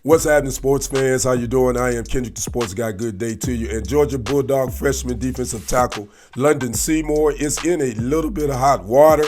What's happening, sports fans? How you doing? I am Kendrick, the sports guy. Good day to you. And Georgia Bulldog freshman defensive tackle Richard Seymour is in a little bit of hot water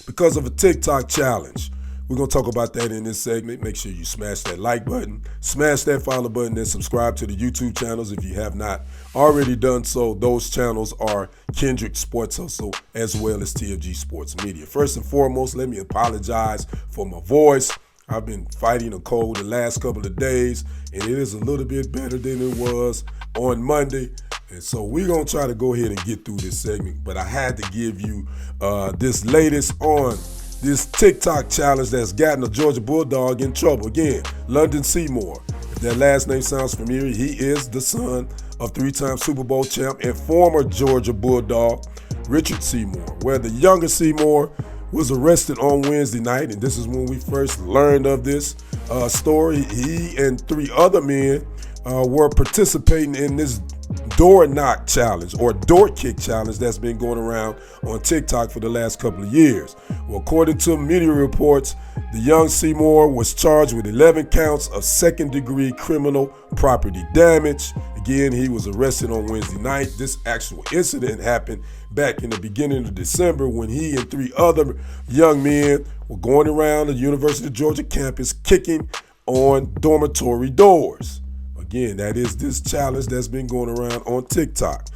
because of a TikTok challenge. We're going to talk about that in this segment. Make sure you smash that like button, smash that follow button, and subscribe to the YouTube channels if you have not already done so. Those channels are Kendrick Sports Hustle as well as TFG Sports Media. First and foremost, let me apologize for my voice. I've been fighting a cold the last couple of days, and it is a little bit better than it was on Monday. And so we're going to try to go ahead and get through this segment. But I had to give you this latest on this TikTok challenge that's gotten a Georgia Bulldog in trouble. Again, Richard Seymour. If that last name sounds familiar, he is the son of three-time Super Bowl champ and former Georgia Bulldog Richard Seymour, where the younger Seymour was arrested on Wednesday night, and this is when we first learned of this story. He and three other men were participating in this door knock challenge or door kick challenge that's been going around on TikTok for the last couple of years. Well, according to media reports, the young Seymour was charged with 11 counts of second-degree criminal property damage. Again, he was arrested on Wednesday night. This actual incident happened back in the beginning of December when he and three other young men were going around the University of Georgia campus kicking on dormitory doors. Again, that is this challenge that's been going around on TikTok.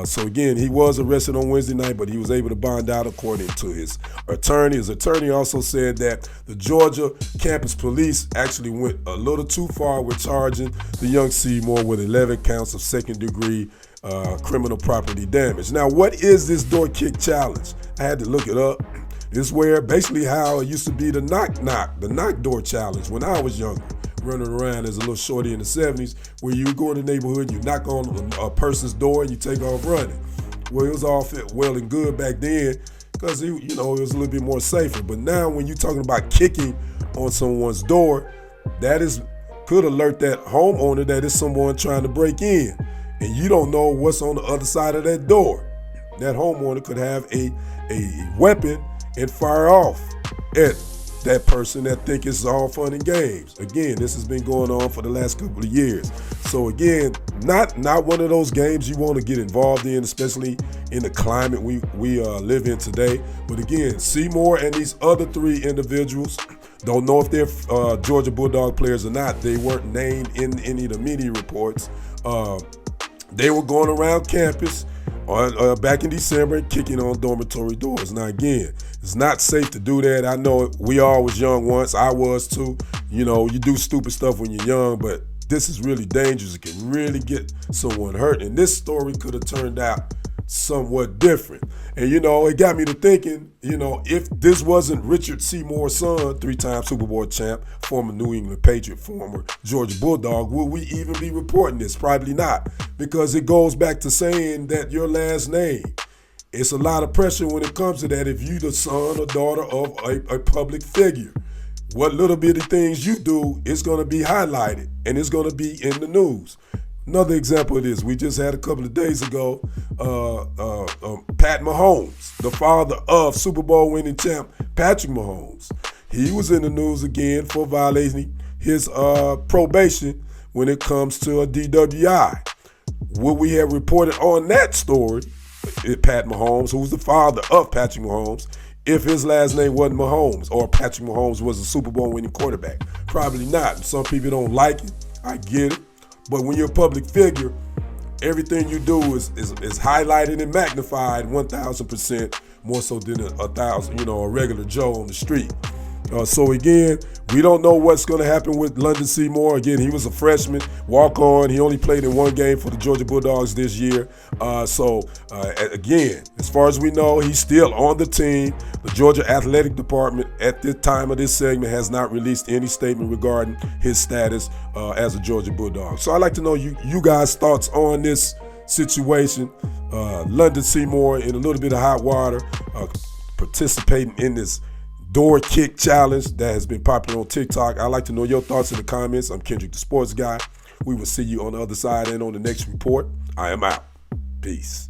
So again, he was arrested on Wednesday night, but he was able to bond out according to his attorney. His attorney also said that the Georgia campus police actually went a little too far with charging the young Seymour with 11 counts of second-degree criminal property damage. Now, what is this door kick challenge? I had to look it up. It's where basically how it used to be the knock door challenge when I was younger, running around as a little shorty in the 70s, where you go in the neighborhood, you knock on a person's door, and you take off running. Well, it was all fit well and good back then because it was a little bit more safer. But now, when you're talking about kicking on someone's door, could alert that homeowner that it's someone trying to break in, and you don't know what's on the other side of that door. That homeowner could have a weapon and fire off at that person that think it's all fun and games. Again, this has been going on for the last couple of years. So again, not one of those games you want to get involved in, especially in the climate we live in today. But again, Seymour and these other three individuals, don't know if they're Georgia Bulldog players or not. They weren't named in any of the media reports. They were going around campus back in December and kicking on dormitory doors. Now again, it's not safe to do that. I know we all was young once. I was too. You do stupid stuff when you're young, but this is really dangerous. It can really get someone hurt. And this story could have turned out somewhat different. And it got me to thinking, if this wasn't Richard Seymour's son, three-time Super Bowl champ, former New England Patriot, former Georgia Bulldog, would we even be reporting this? Probably not, because it goes back to saying that your last name. It's a lot of pressure when it comes to that if you're the son or daughter of a public figure. What little bitty things you do is going to be highlighted, and it's going to be in the news. Another example of this, we just had a couple of days ago, Pat Mahomes, the father of Super Bowl winning champ Patrick Mahomes. He was in the news again for violating his probation when it comes to a DWI. Would we have reported on that story, Pat Mahomes, who's the father of Patrick Mahomes, if his last name wasn't Mahomes or Patrick Mahomes was a Super Bowl winning quarterback? Probably not. Some people don't like it. I get it. But when you're a public figure, everything you do is highlighted and magnified 1,000% more so than a regular Joe on the street. So again, we don't know what's going to happen with Richard Seymour. Again, he was a freshman, walk on. He only played in one game for the Georgia Bulldogs this year. Again, as far as we know, he's still on the team. The Georgia Athletic Department at the time of this segment has not released any statement regarding his status as a Georgia Bulldog. So I'd like to know you guys' thoughts on this situation. Richard Seymour in a little bit of hot water, participating in this door kick challenge that has been popular on TikTok. I'd like to know your thoughts in the comments. I'm Kendrick, the sports guy. We will see you on the other side and on the next report. I am out. Peace.